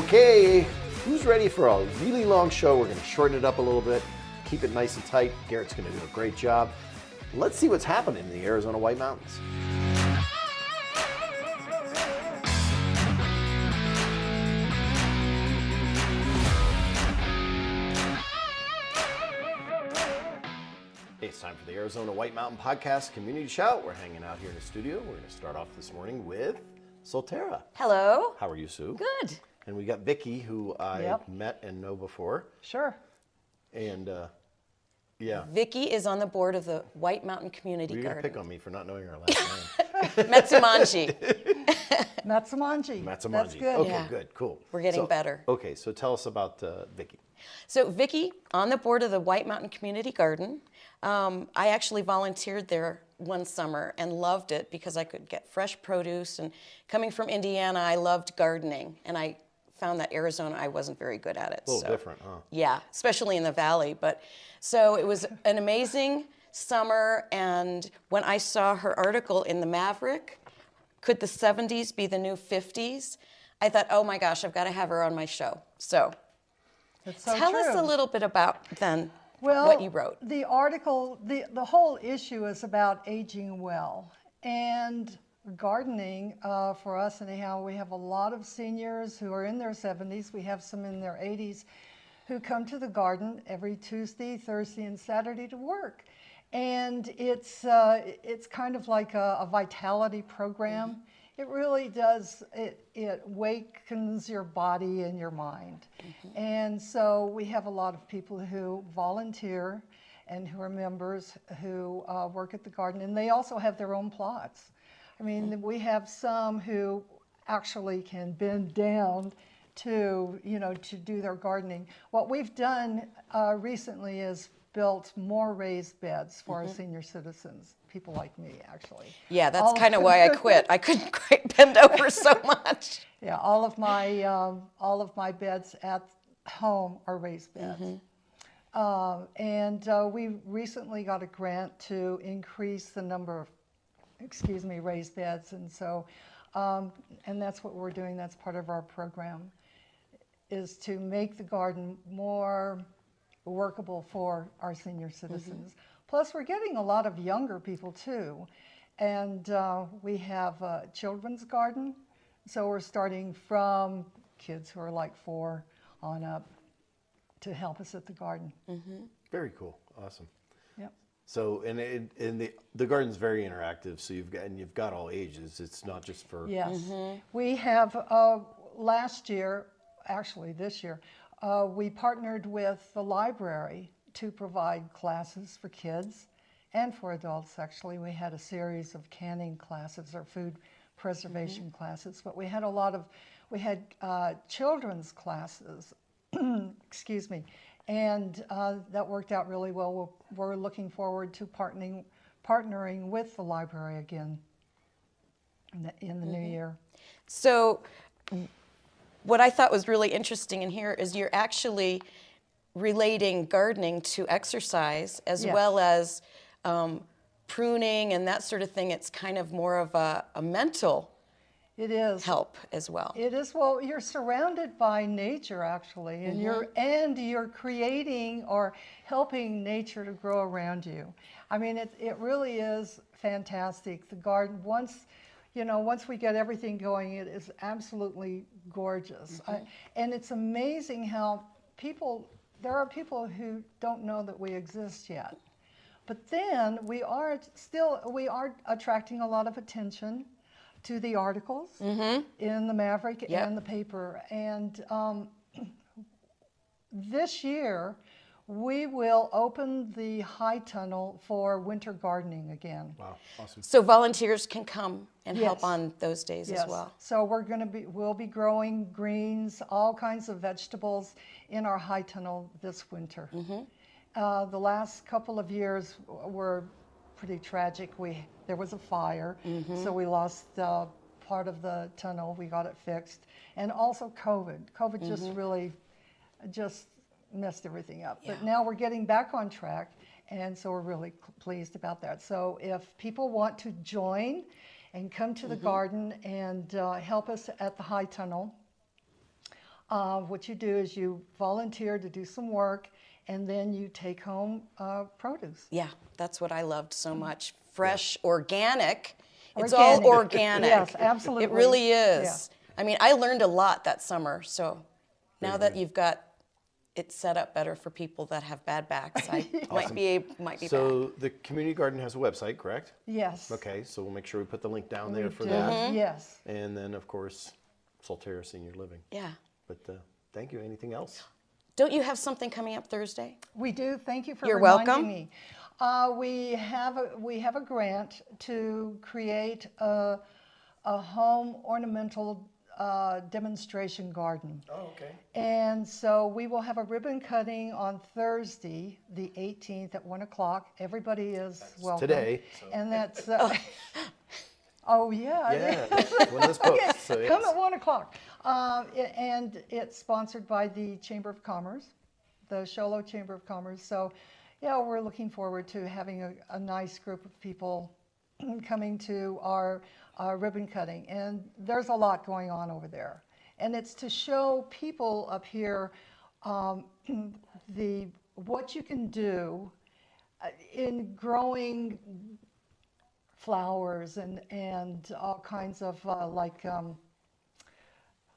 Okay, who's ready for a really long show? We're going to shorten it up a little bit, keep it nice and tight. Garrett's going to do a great job. Let's see what's happening in the Arizona White Mountains. Hey, it's time for the Arizona White Mountain Podcast Community Shout. We're hanging out here in the studio. We're going to start off this morning with Solterra. Hello. How are you, Sue? Good. And we got Vicki, who I met and know before. Sure. And yeah. Vicki is on the board of the White Mountain Community You're Garden. going to pick on me for not knowing her last name. Matsumonki. Matsumonki. Matsumonki. That's good. Okay, Yeah. good, cool. We're getting better. Okay, so tell us about Vicki. So Vicki, on the board of the White Mountain Community Garden. I actually volunteered there one summer and loved it because I could get fresh produce. And coming from Indiana, I loved gardening. And I found that Arizona, I wasn't very good at it. A little different, huh? Yeah, especially in the valley. But so it was an amazing summer. And when I saw her article in the Maverick, could the 70s be the new 50s? I thought, oh my gosh, I've got to have her on my show. So, That's so tell true. us a little bit about then Well, what you wrote. The article, the whole issue is about aging well. And gardening, for us anyhow, we have a lot of seniors who are in their 70s. We have some in their 80s who come to the garden every Tuesday, Thursday, and Saturday to work. And it's kind of like a vitality program. Mm-hmm. It really does, it wakens your body and your mind. Mm-hmm. And so we have a lot of people who volunteer and who are members who work at the garden, and they also have their own plots. I mean, we have some who actually can bend down to, to do their gardening. What we've done recently is built more raised beds for our senior citizens, people like me, actually. Yeah, that's kind of why I quit. I couldn't quite bend over so much. Yeah, all of my beds at home are raised beds. Mm-hmm. We recently got a grant to increase the number of, raised beds, and so, and that's what we're doing. That's part of our program, is to make the garden more workable for our senior citizens. Mm-hmm. Plus, we're getting a lot of younger people too, and we have a children's garden, so we're starting from kids who are like 4 on up to help us at the garden. Mm-hmm. Very cool, awesome. Yep. So, and the garden's very interactive. So you've got all ages. It's not just for yes. Mm-hmm. We have last year, actually this year, we partnered with the library to provide classes for kids and for adults. Actually, we had a series of canning classes or food preservation classes, but we had children's classes, and that worked out really well. We're looking forward to partnering with the library again in the new year. So what I thought was really interesting in here is you're actually relating gardening to exercise as well as pruning and that sort of thing. It's kind of more of a mental help as well. It is. Well, you're surrounded by nature actually, and you're creating or helping nature to grow around you. I mean, it really is fantastic. The garden, once we get everything going, it is absolutely gorgeous. And it's amazing how there are people who don't know that we exist yet. But then we are attracting a lot of attention to the articles in the Maverick and the paper. And this year, we will open the high tunnel for winter gardening again. Wow, awesome. So volunteers can come and help on those days as well. So we'll be growing greens, all kinds of vegetables in our high tunnel this winter. The last couple of years were pretty tragic. There was a fire, so we lost part of the tunnel. We got it fixed, and also COVID. COVID just really messed everything up. But now we're getting back on track, and so we're really pleased about that. So if people want to join and come to the garden and help us at the high tunnel, What you do is you volunteer to do some work, and then you take home produce. Yeah, that's what I loved so much. Fresh, organic. It's Organic. all organic. Yes, absolutely. It really is. Yeah. I mean, I learned a lot that summer. So now that you've got it set up better for people that have bad backs, I might be back. So the community garden has a website, correct? Yes. Okay, so we'll make sure we put the link down We there for do. that. Yes. And then, of course, Solterra Senior Living. Yeah. But thank you. Anything else? Don't you have something coming up Thursday? We do. Thank you for You're reminding welcome. me. We have a grant to create a home ornamental demonstration garden. Oh, okay. And so we will have a ribbon cutting on Thursday, the 18th at 1 o'clock. Everybody is welcome. Today. So. And that's, oh yeah. Yeah, when this posts. So Come it's- at 1 o'clock. And it's sponsored by the Chamber of Commerce, the Sholo Chamber of Commerce. So yeah, we're looking forward to having a nice group of people coming to our ribbon cutting. And there's a lot going on over there. And it's to show people up here what you can do in growing flowers and all kinds of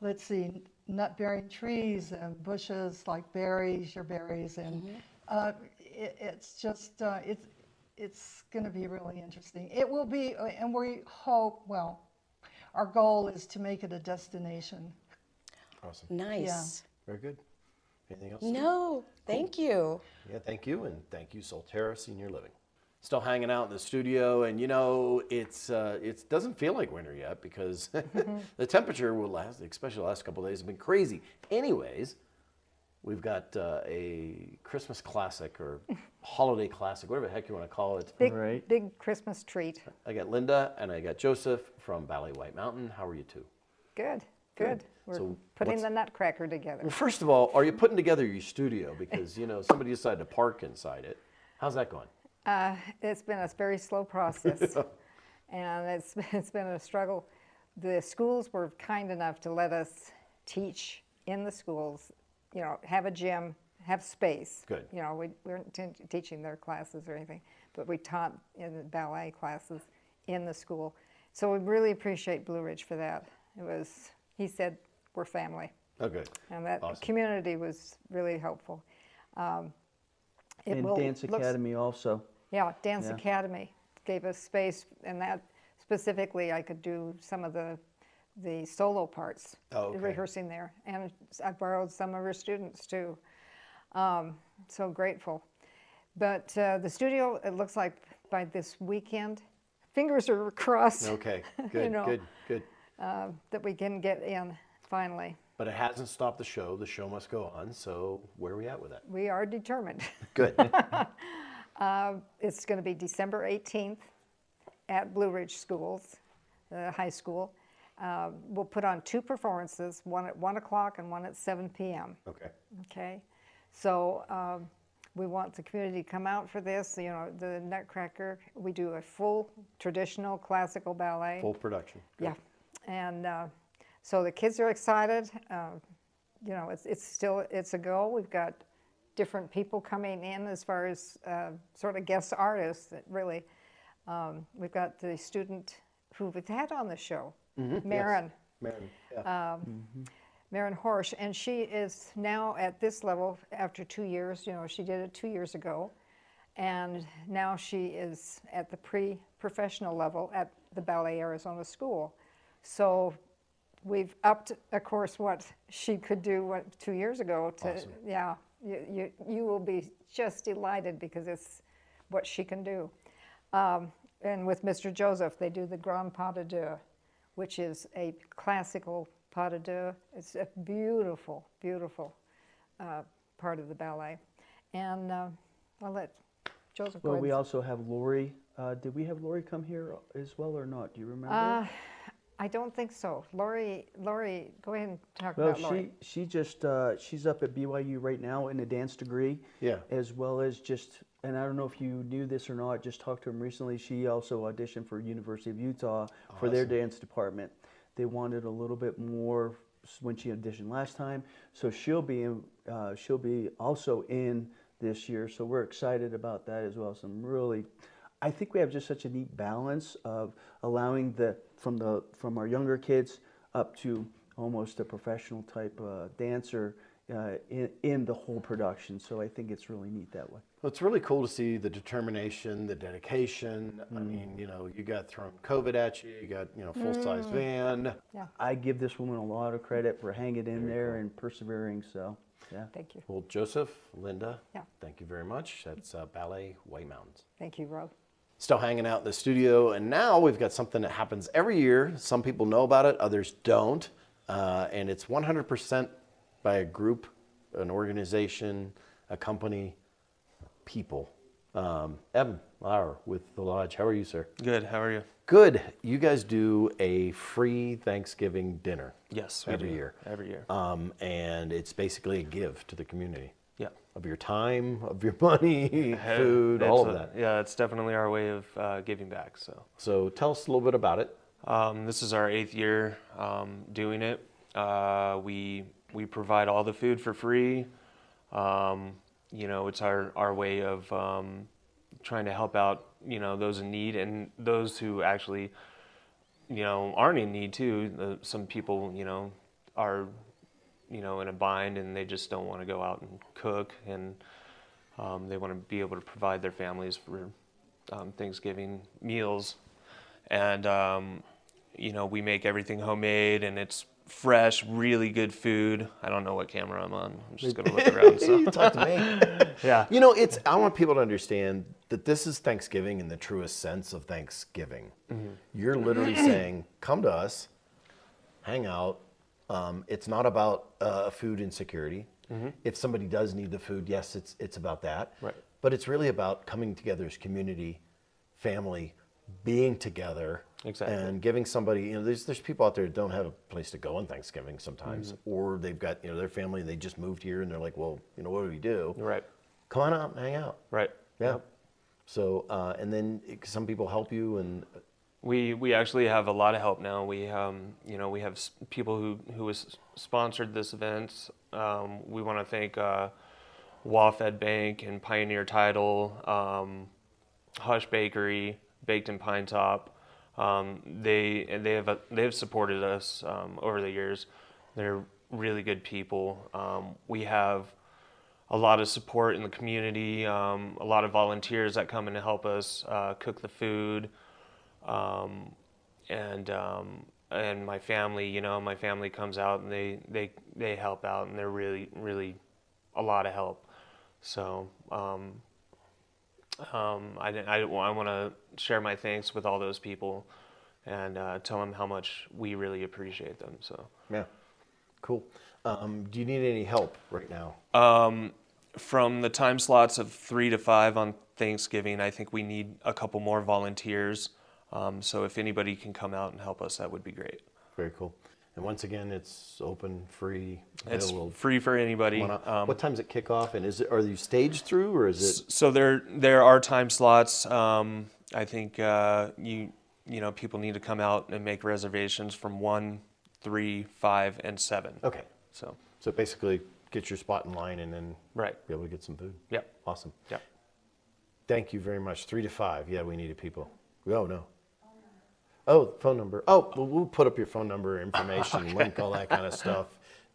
let's see, nut-bearing trees and bushes like berries, your berries, and it's just it's going to be really interesting. It will be, and we hope. Well, our goal is to make it a destination. Awesome. Nice. Very good. Anything else? No, thank you. Yeah, thank you, and thank you, Solterra Senior Living. Still hanging out in the studio, and you know, it doesn't feel like winter yet because the temperature will last, especially the last couple of days, have been crazy. Anyways, we've got a Christmas classic or holiday classic, whatever the heck you want to call it. Big Christmas treat. I got Linda and I got Joseph from Ballet White Mountain. How are you two? Good, good. We're So putting what's- the Nutcracker together. Well, first of all, are you putting together your studio? Because, you know, somebody decided to park inside it. How's that going? It's been a very slow process, and it's been a struggle. The schools were kind enough to let us teach in the schools, you know, have a gym, have space. Good. You know, we weren't teaching their classes or anything, but we taught in the ballet classes in the school. So we really appreciate Blue Ridge for that. He said, we're family. Oh, good. And that Awesome. community was really helpful. And Dance Academy also. Yeah, Dance Yeah. Academy gave us space, and that specifically I could do some of the solo parts, Oh, okay. rehearsing there. And I borrowed some of her students too. So grateful. But the studio, it looks like by this weekend, fingers are crossed. Okay, good, know. good. That we can get in finally. But it hasn't stopped the show. The show must go on. So where are we at with that? We are determined. Good. It's going to be December 18th at Blue Ridge Schools, high school. We'll put on 2 performances, one at 1 o'clock and one at 7 p.m. Okay. Okay, so we want the community to come out for this. You know, the Nutcracker, we do a full traditional classical ballet. Full production. Good. Yeah, and so the kids are excited. You know, it's a go. We've got different people coming in as far as sort of guest artists. That really, we've got the student who we've had on the show, Marin. Marin, yeah. Marin Horsch, and she is now at this level after 2 years. You know, she did it 2 years ago, and now she is at the pre-professional level at the Ballet Arizona School. So we've upped, of course, what she could do 2 years ago. Awesome. Yeah, you will be just delighted because it's what she can do. And with Mr. Joseph, they do the Grand Pas de Deux, which is a classical pas de deux. It's a beautiful, beautiful part of the ballet. And I'll let Joseph go Well, ahead. we also have Lori. Did we have Lori come here as well or not? Do you remember? I don't think so. Lori, go ahead and talk Well, about Lori. she just she's up at BYU right now in a dance degree. Yeah. As well as just, and I don't know if you knew this or not. Just talked to him recently. She also auditioned for University of Utah for their Awesome. dance department. They wanted a little bit more when she auditioned last time. So she'll be also in this year. So we're excited about that as well. I think we have just such a neat balance of allowing from our younger kids up to almost a professional type dancer in the whole production. So I think it's really neat that way. Well, it's really cool to see the determination, the dedication. I mean, you got thrown COVID at you. You got, full-size van. Yeah. I give this woman a lot of credit for hanging in there and persevering. So, yeah. Thank you. Well, Joseph, Linda, Yeah. thank you very much. That's Ballet White Mountains. Thank you, Rob. Still hanging out in the studio, and now we've got something that happens every year. Some people know about it, others don't. And it's 100% by a group, an organization, a company, people. Evan Lauer with the Lodge. How are you, sir? Good. How are you? Good. You guys do a free Thanksgiving dinner. Yes, every year. Every year. And it's basically a give to the community. Yeah. Of your time, of your money, food, all of that. Yeah, it's definitely our way of giving back. So tell us a little bit about it. This is our 8th year doing it. We provide all the food for free. It's our way of trying to help out, those in need and those who actually, aren't in need too. Some people, are, in a bind and they just don't want to go out and cook, and they want to be able to provide their families for Thanksgiving meals. And, we make everything homemade, and it's fresh, really good food. I don't know what camera I'm on. I'm just going to look around. So. You talk to me. Yeah. I want people to understand that this is Thanksgiving in the truest sense of Thanksgiving. Mm-hmm. You're literally saying, come to us, hang out. It's not about food insecurity. Mm-hmm. If somebody does need the food, yes, it's about that. Right. But it's really about coming together as community, family, being together. Exactly. And giving somebody, there's people out there that don't have a place to go on Thanksgiving sometimes, mm-hmm. or they've got, their family, they just moved here and they're like, well, what do we do? Right. Come on out and hang out. Right. Yeah. Yep. So, and then some people help you, and we actually have a lot of help now. We we have people who has sponsored this event. We want to thank WaFed Bank and Pioneer Title, Hush Bakery, Baked in Pinetop. They have supported us over the years. They're really good people. We have a lot of support in the community, a lot of volunteers that come in to help us cook the food, and my family. My family comes out and they help out, and they're really a lot of help. So I want to share my thanks with all those people and tell them how much we really appreciate them. So yeah, cool. Do you need any help right now? From the time slots of 3 to 5 on Thanksgiving, I think we need a couple more volunteers. So if anybody can come out and help us, that would be great. Very cool. And once again, it's open, free. It's free for anybody. What time does it kick off? And are you staged through, or is it? So there are time slots. I think people need to come out and make reservations from 1, 3, 5, and 7. Okay. So basically, get your spot in line and then be able to get some food. Yep. Awesome. Yep. Thank you very much. 3 to 5. Yeah, we needed people. Oh no. Oh, phone number. Oh, well, we'll put up your phone number, information, okay. Link, all that kind of stuff.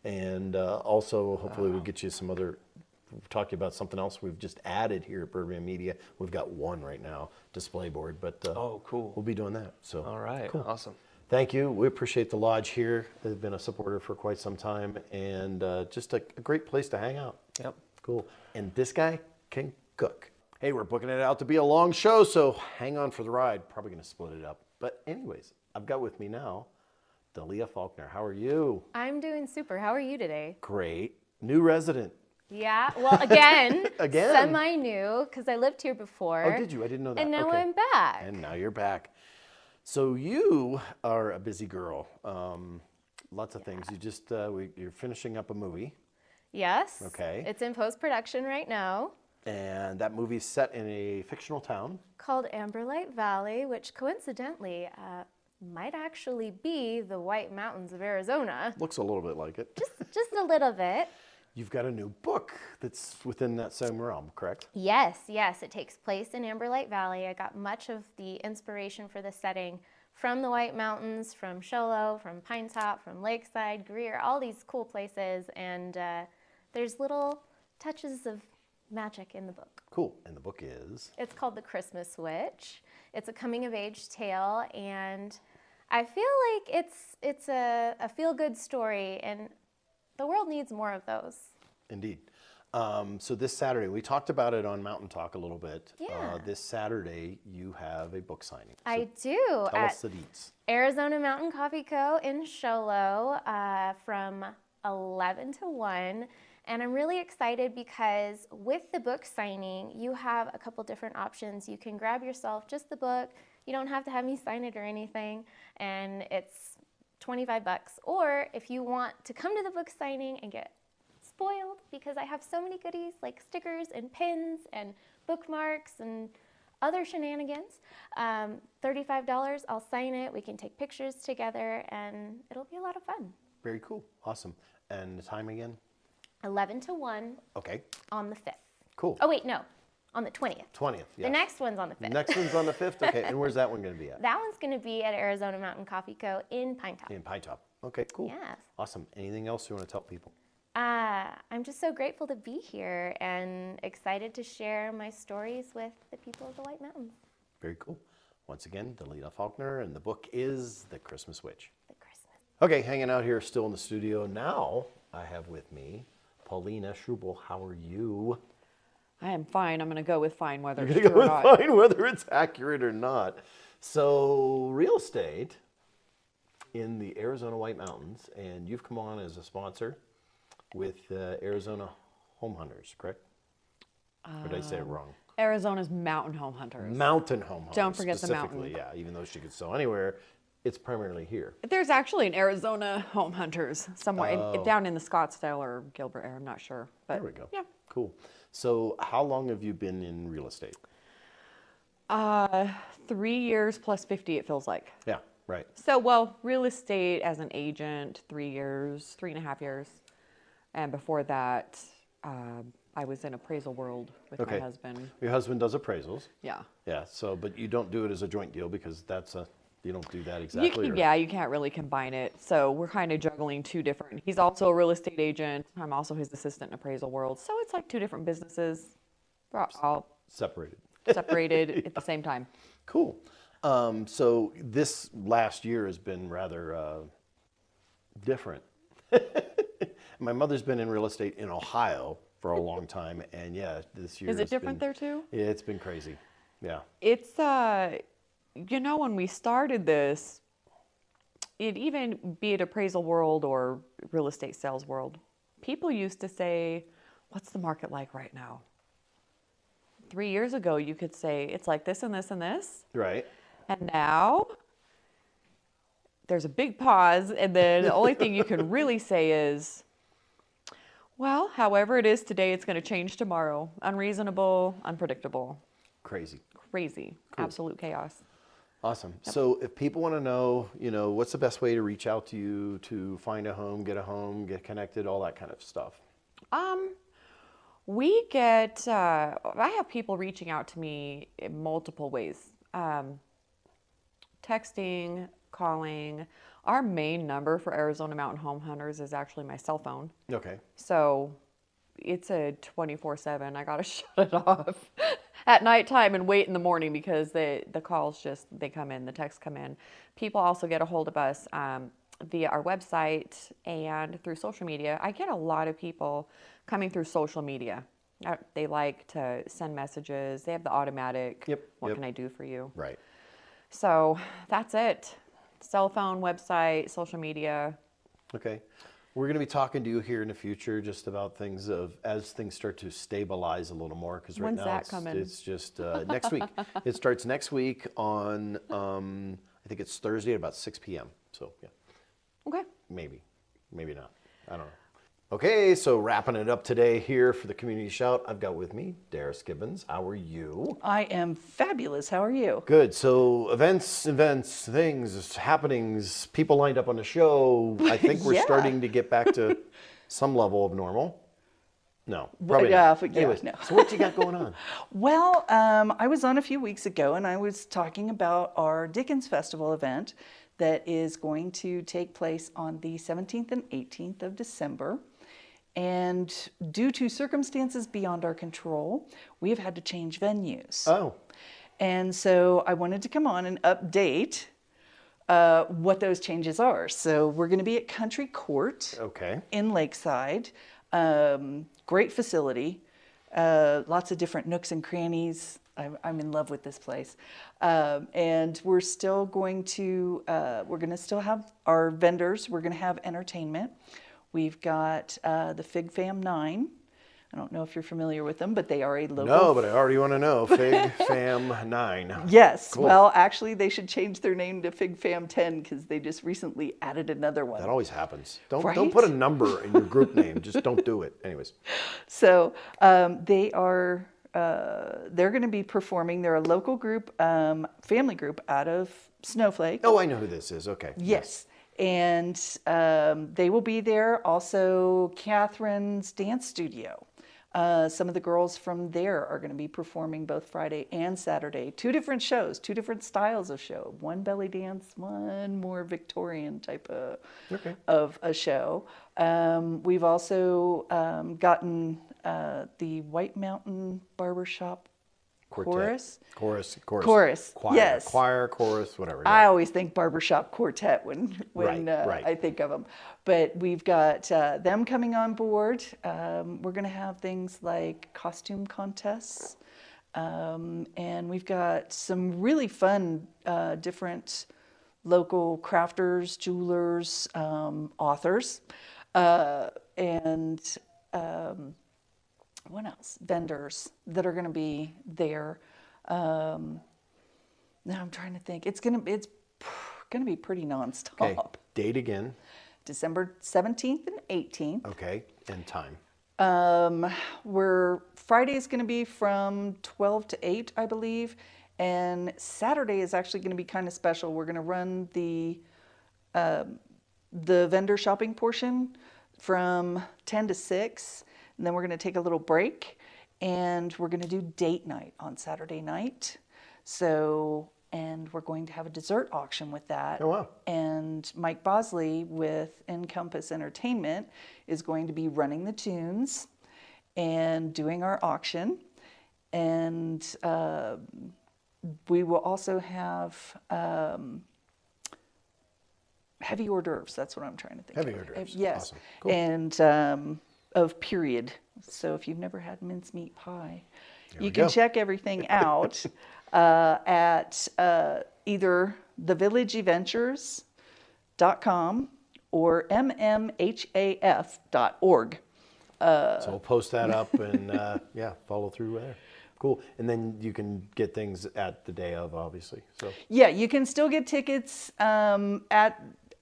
And also, hopefully, we'll get you some other, we'll talk to you about something else we've just added here at Bourbon Media. We've got one right now, display board, but oh, cool. We'll be doing that. So all right, cool. Awesome. Thank you. We appreciate the Lodge here. They've been a supporter for quite some time, and just a great place to hang out. Yep. Cool. And this guy can cook. Hey, we're booking it out to be a long show, so hang on for the ride. Probably going to split it up. But anyways, I've got with me now Dalia Faulkner. How are you? I'm doing super. How are you today? Great. New resident. Yeah. Well, again, Again? Semi-new, because I lived here before. Oh, did you? I didn't know that. And now okay. I'm back. And now you're back. So you are a busy girl. Lots of things. You just you're finishing up a movie. Yes. Okay. It's in post-production right now. And that movie's set in a fictional town Called Amberlight Valley, which coincidentally, might actually be the White Mountains of Arizona. Looks a little bit like it. Just a little bit. You've got a new book that's within that same realm, correct? Yes, it takes place in Amberlight Valley. I got much of the inspiration for the setting from the White Mountains, from Show Low, from Pinetop, from Lakeside, Greer, all these cool places, and there's little touches of magic in the book. Cool. And the book is? It's called The Christmas Witch. It's a coming-of-age tale, and I feel like it's a feel-good story, and the world needs more of those. Indeed. So this Saturday, we talked about it on Mountain Talk a little bit. Yeah. This Saturday, you have a book signing. So I do. tell At us the deets. Arizona Mountain Coffee Co. in Show Low from 11 to 1. And I'm really excited because with the book signing, you have a couple different options. You can grab yourself just the book. You don't have to have me sign it or anything. And it's $25. Or if you want to come to the book signing and get spoiled, because I have so many goodies like stickers and pins and bookmarks and other shenanigans, $35, I'll sign it. We can take pictures together and it'll be a lot of fun. Very cool. Awesome. And the time again? 11 to 1 Okay. on the 5th. Cool. Oh, wait, no, on the 20th. 20th. Yeah. The next one's on the 5th. Next one's on the 5th. Okay. And where's that one going to be at? That one's going to be at Arizona Mountain Coffee Co. in Pinetop. In Pinetop. Okay, cool. Yes. Awesome. Anything else you want to tell people? I'm just so grateful to be here and excited to share my stories with the people of the White Mountains. Very cool. Once again, Delita Faulkner, and the book is The Christmas Witch. The Christmas. Okay, hanging out here still in the studio. Now I have with me Paulina Schuber. How are you? I am fine. I'm going to go with fine whether it's You're true going or to not. find whether it's accurate or not. So, real estate in the Arizona White Mountains, and you've come on as a sponsor with Arizona Home Hunters, correct? Or did I say it wrong? Arizona's mountain home hunters. Mountain Home Hunters. Don't forget the specifically, mountain. Yeah, even though she could sell anywhere, it's primarily here. There's actually an Arizona home hunters somewhere Oh. down in the Scottsdale or Gilbert area. I'm not sure. But There we go. Yeah. Cool. So, how long have you been in real estate? 3 years plus 50, it feels like. Yeah, right. So, well, real estate as an agent, 3 years, 3.5 years. And before that, I was in appraisal world with my husband. Your husband does appraisals. Yeah. Yeah. So, but you don't do it as a joint deal because that's you don't do that exactly. You can't really combine it. So we're kind of juggling two different. He's also a real estate agent. I'm also his assistant in appraisal world. So it's like two different businesses, all Separated. separated at the same time. Cool. So this last year has been rather different. My mother's been in real estate in Ohio for a long time, and yeah, this year Is it different there too? Yeah, it's been crazy. Yeah. It's when we started this, be it appraisal world or real estate sales world, people used to say, "What's the market like right now?" 3 years ago, you could say it's like this and this and this. Right. And now there's a big pause, and then the only thing you can really say is, well, however it is today, it's going to change tomorrow. Unreasonable, unpredictable, Crazy. crazy, absolute chaos. Awesome. So if people want to know, what's the best way to reach out to you to find a home, get connected, all that kind of stuff? We get, I have people reaching out to me in multiple ways. Texting, calling. Our main number for Arizona Mountain Home Hunters is actually my cell phone. Okay. So it's a 24/7. I got to shut it off at nighttime and wait in the morning because the calls they come in, the texts come in. People also get a hold of us via our website and through social media. I get a lot of people coming through social media. They like to send messages. They have the automatic, what can I do for you? Right. So that's it. Cell phone, website, social media. Okay. We're going to be talking to you here in the future just about things as things start to stabilize a little more. Because right When's now that coming? it's just next week. It starts next week on, I think it's Thursday at about 6 p.m. So, yeah. Okay. Maybe not. I don't know. Okay, so wrapping it up today here for the Community Shout, I've got with me Daris Gibbons. How are you? I am fabulous. How are you? Good. So events, things, happenings, people lined up on the show. I think we're Yeah. starting to get back to some level of normal. No, Well, probably yeah, not. but yeah, Anyways, no. so what you got going on? Well, I was on a few weeks ago and I was talking about our Dickens Festival event that is going to take place on the 17th and 18th of December. And due to circumstances beyond our control, we have had to change venues. Oh, And so I wanted to come on and update what those changes are. So we're going to be at Country Court okay. in Lakeside. Great facility, lots of different nooks and crannies. I'm in love with this place. And we're still going to, still have our vendors. We're going to have entertainment. We've got the Fig Fam 9. I don't know if you're familiar with them, but they are a local. No, but I already want to know. Fig Fam 9. Yes. Cool. Well, actually, they should change their name to Fig Fam 10 because they just recently added another one. That always happens. Don't Right? put a number in your group name. Just don't do it. Anyways. So they're going to be performing. They're a local group, family group out of Snowflake. Oh, I know who this is. Okay. Yes. And they will be there. Also, Catherine's dance studio. Some of the girls from there are going to be performing both Friday and Saturday. 2 different shows, 2 different styles of show. One belly dance, one more Victorian type of a show. We've also gotten the White Mountain Barbershop Chorus. Chorus. Choir, yes. Choir, chorus, whatever. Yeah. I always think barbershop quartet when Right. I think of them. But we've got them coming on board. We're going to have things like costume contests. And we've got some really fun different local crafters, jewelers, authors. What else? Vendors that are going to be there. Now I'm trying to think. It's going to be pretty nonstop. Okay. Date again. December 17th and 18th. Okay. And time. Friday is going to be from 12 to 8, I believe. And Saturday is actually going to be kind of special. We're going to run the vendor shopping portion from 10 to 6. And then we're going to take a little break and we're going to do date night on Saturday night. And we're going to have a dessert auction with that. Oh, wow. And Mike Bosley with Encompass Entertainment is going to be running the tunes and doing our auction. And we will also have heavy hors d'oeuvres. That's what I'm trying to think of. Heavy hors d'oeuvres. Yes. Awesome. Cool. And of period. So if you've never had mincemeat pie, you can go. check everything out at either thevillageeventures.com or mmhaf.org. So we'll post that up and follow through there. Cool. And then you can get things at the day of, obviously. So Yeah, you can still get tickets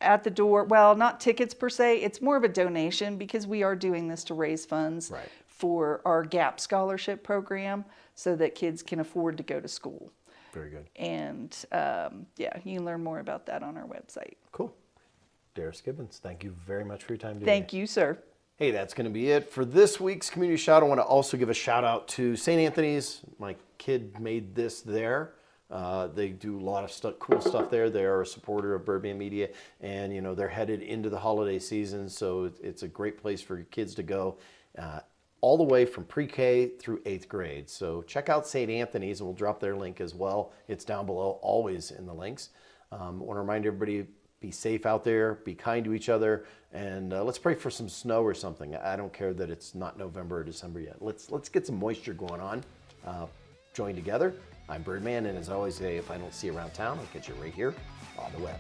at the door. Well, not tickets per se. It's more of a donation because we are doing this to raise funds Right. for our GAP scholarship program so that kids can afford to go to school. very good. And you can learn more about that on our website. Cool. Daris Gibbons, thank you very much for your time today. Thank you, sir. Hey, that's going to be it for this week's Community Shout. I want to also give a shout out to St. Anthony's. My kid made this there. They do a lot of cool stuff there. They are a supporter of Birdman Media, and they're headed into the holiday season, so it's a great place for your kids to go, all the way from pre-K through 8th grade. So check out St. Anthony's, and we'll drop their link as well. It's down below, always in the links. I want to remind everybody, be safe out there, be kind to each other, and let's pray for some snow or something. I don't care that it's not November or December yet. Let's get some moisture going on. Join together. I'm Birdman, and as always, if I don't see you around town, I'll catch you right here on the web.